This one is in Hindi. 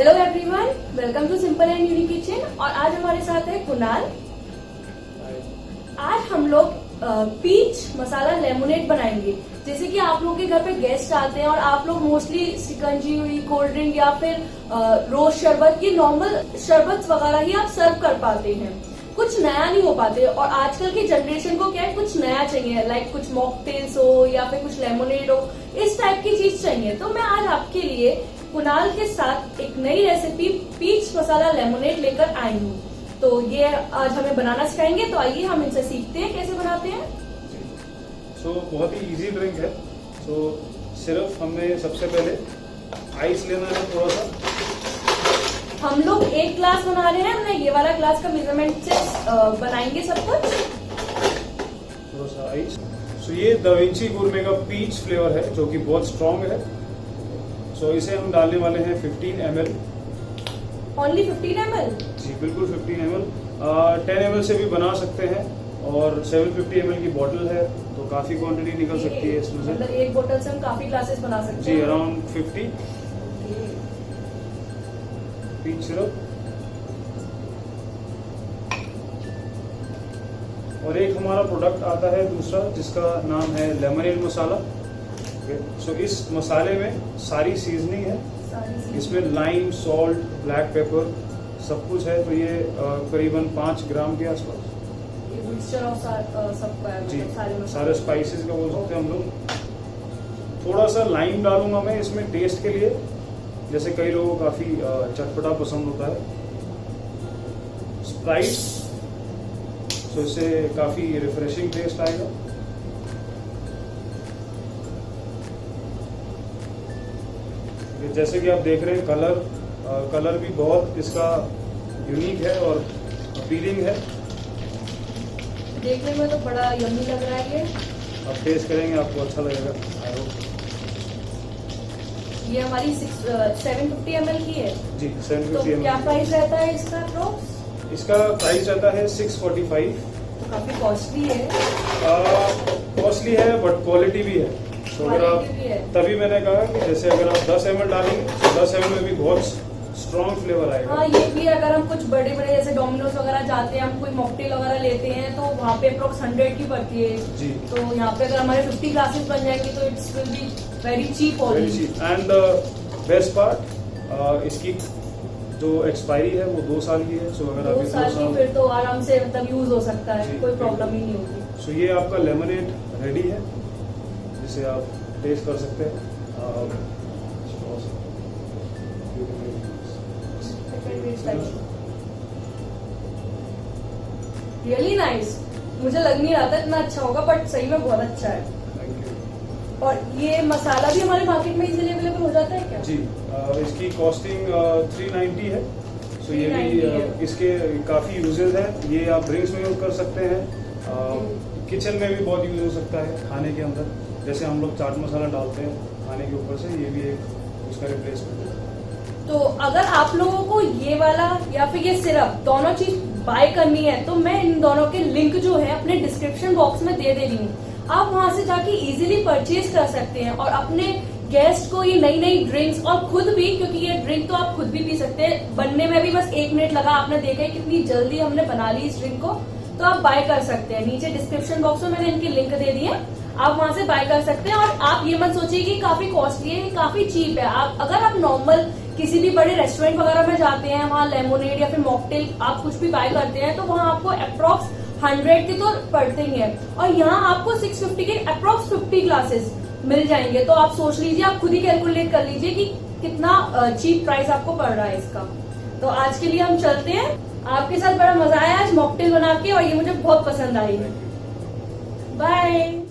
Hello everyone, welcome to simple and unique kitchen. और आज हमारे साथ है कुणाल। आज हम लोग पीच मसाला लेमोनेड बनाएंगे। जैसे कि आप लोगों के घर पे गेस्ट आते हैं और आप लोग मोस्टली शिकंजी हुई, कोल्ड ड्रिंक या फिर रोज शरबत, ये नॉर्मल शरबत वगैरह ही आप सर्व कर पाते हैं, कुछ नया नहीं हो पाते। और आजकल की जनरेशन को क्या है, कुछ नया चाहिए, लाइक कुछ मॉकटेल्स हो या फिर कुछ लेमोनेड हो, इस टाइप की चीज चाहिए। तो मैं आज आपके लिए कुणाल के साथ एक नई रेसिपी पीच मसाला लेमोनेड लेकर आई हूँ। तो ये आज हमें बनाना सिखाएंगे। तो आइए हम इनसे सीखते हैं कैसे बनाते हैं। बहुत ही इजी ड्रिंक है। सिर्फ हमें सबसे पहले आइस लेना है थोड़ा सा। हम लोग 1 ग्लास बना रहे हैं, हमने ये वाला ग्लास का मेजरमेंट से बनाएंगे सब कुछ। थोड़ा सा आइस। ये दा विंची गुरमे का पीच फ्लेवर है जो कि बहुत स्ट्रॉन्ग है। इसे हम डालने वाले हैं 15 ml। Only 15 ml? जी बिल्कुल 15 ml। 10 ml से भी बना सकते हैं और 750 ml की बॉटल है तो काफी क्वांटिटी निकल सकती है इसमें से। मतलब एक बोतल से हम काफी ग्लासेस बना सकते हैं। जी अराउंड 50 पीच सिरप। और एक हमारा प्रोडक्ट आता है दूसरा जिसका नाम है लेमोनेड मसाला। इस मसाले में सारी सीजनिंग है, इसमें लाइम, सॉल्ट, ब्लैक पेपर सब कुछ है। तो ये करीबन 5 ग्राम के आसपास जी सारे स्पाइसेस का बोल सकते हैं हम लोग। थोड़ा सा लाइम डालूंगा मैं इसमें टेस्ट के लिए, जैसे कई लोगों को काफी चटपटा पसंद होता है। स्प्राइट, तो इससे काफी रिफ्रेशिंग टेस्ट आएगा। जैसे कि आप देख रहे हैं कलर भी बहुत इसका यूनिक है और अपीलिंग है। देखने में तो बड़ा यम्मी लग रहा है। ये आप टेस्ट करेंगे आपको अच्छा लगेगा। I hope. ये हमारी 750 ml की है जी 750 तो ml। क्या प्राइस रहता है इसका अप्रोक्स? इसका प्राइस रहता है 645। तो काफी कॉस्टली है। कॉस्टली है बट क्वालिटी भी है। तो अगर आप तभी मैंने कहा कि जैसे अगर आप 10 ml डालेंगे तो 10 ml में भी बहुत स्ट्रॉन्ग फ्लेवर आएगा। हाँ, ये भी अगर हम कुछ बड़े बड़े जैसे डोमिनोज वगैरह जाते हैं, हम कोई मॉकटेल वगैरह लेते हैं तो वहाँ पे अप्रोक्स 100 की पड़ती है जी। तो यहाँ पे अगर हमारे 50 ग्लासेस बन जाएंगे तो it's will be very cheap. And best part इसकी जो एक्सपायरी है वो 2 साल की है। सो अगर आप 2 साल की फिर तो आराम से मतलब यूज हो सकता है, कोई प्रॉब्लम ही नहीं होगी। सो ये आपका लेमोनेड रेडी है जिसे आप टेस्ट कर सकते हैं। Really nice. मुझे लग नहीं रहा था इतना अच्छा होगा, बट सही में बहुत अच्छा है। और ये मसाला भी हमारे मार्केट में इजीली अवेलेबल हो जाता है क्या? जी इसकी कॉस्टिंग 390 है। सो ये भी इसके काफी यूजेस हैं। ये आप ड्रिंक्स में यूज कर सकते हैं, किचन में भी बहुत यूज हो सकता है खाने के अंदर। जैसे हम लोग चाट मसाला डालते हैं खाने के ऊपर से, ये भी एक उसका रिप्लेसमेंट है। तो अगर आप लोगों को ये वाला या फिर ये सिरप दोनों चीज बाय करनी है तो मैं इन दोनों के लिंक जो है अपने डिस्क्रिप्शन बॉक्स में दे रही हूँ। आप वहां से जाके इजीली परचेज कर सकते हैं और अपने गेस्ट को ये नई नई ड्रिंक्स, और खुद भी, क्योंकि ये ड्रिंक तो आप खुद भी पी सकते हैं। बनने में भी बस 1 मिनट लगा, आपने देखा है कितनी जल्दी हमने बना ली इस ड्रिंक को। तो आप बाय कर सकते हैं। नीचे डिस्क्रिप्शन बॉक्स में मैंने इनके लिंक दे दिए, आप वहां से बाय कर सकते हैं। और आप ये मत सोचिए कि काफी कॉस्टली है, काफी चीप है। अगर आप नॉर्मल किसी भी बड़े रेस्टोरेंट वगैरह में जाते हैं, वहाँ लेमोनेड या फिर मॉकटेल आप कुछ भी बाय करते हैं तो वहाँ आपको अप्रोक्स 100 के तो पड़ते ही हैं। और यहाँ आपको 650 के अप्रोक्स 50 ग्लासेस मिल जाएंगे। तो आप सोच लीजिए, आप खुद ही कैलकुलेट कर लीजिए कि कितना चीप प्राइस आपको पड़ रहा है इसका। तो आज के लिए हम चलते हैं। आपके साथ बड़ा मजा आया आज मॉकटेल बना के और ये मुझे बहुत पसंद आई है। बाय।